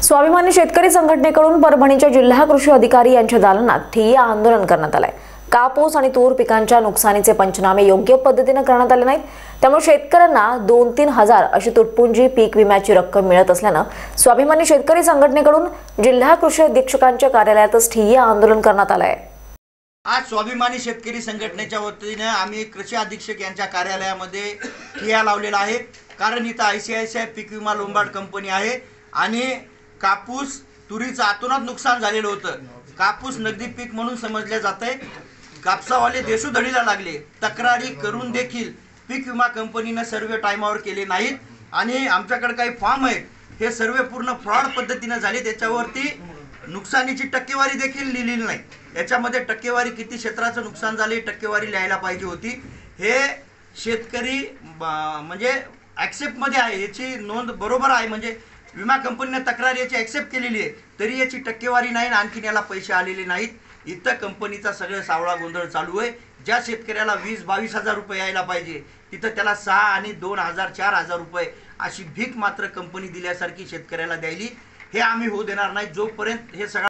स्वाभिमानी शेतकरी संघटनेकडून परभणीच्या जिल्हा कृषी अधिकारी यांच्या दालनात ठिय्या आंदोलन करण्यात आलंय। कापूस आणि तूर पिकांच्या नुकसानीचे पंचनामे योग्य पद्धतीने करण्यात आले नाहीत, त्यामुळे शेतकऱ्यांना 2-3 हजार अशी तुटपुंजी पीक विम्याची रक्कम मिळत असल्याने स्वाभिमानी शेतकरी संघटनेकडून जिल्हा कृषी अधीक्षकांच्या कार्यालयातच ठिय्या आंदोलन करण्यात आलंय। आज स्वाभिमानी शेतकरी संघटनेच्या वतीने आम्ही कृषी अधीक्षक यांच्या कार्यालयामध्ये ठिय्या लावलेला आहे। कारण इथं ICICI पीक विमा लोंबार्ड कंपनी आहे आणि कापूस तुरीचं आतोनात नुकसान झालेलं होतं। कापूस नगदी पीक म्हणून समजले जाते। कापसावाले देशोधडीला लागले, तक्रारी करून देखील पीक विमा कंपनीने सर्वे टाइमावर केले नाहीत आणि आमच्याकडे काही फॉर्म आहेत, हे सर्वे पूर्ण फ्रॉड पद्धतीने झाले। त्याच्यावरती नुकसानीची टक्केवारी देखील लिहिलेली नाही। याच्यामध्ये टक्केवारी किती क्षेत्राचं नुकसान झाले टक्केवारी लिहायला पाहिजे होती। हे शेतकरी म्हणजे ॲक्सेप्ट मध्ये आहे, याची नोंद बरोबर आहे, म्हणजे विमा कंपनीने तक्रार याची ॲक्सेप्ट केलेली आहे, तरी याची टक्केवारी नाही, आणखीन याला पैसे आलेले नाहीत। इथं कंपनीचा सगळं सावळा गोंधळ चालू आहे। ज्या शेतकऱ्याला 20-22 हजार रुपये यायला पाहिजे तिथं त्याला 6 आणि 2,000-4,000 रुपये अशी भीक मात्र कंपनी दिल्यासारखी शेतकऱ्याला द्यायली। हे आम्ही होऊ देणार नाही जोपर्यंत हे सगळं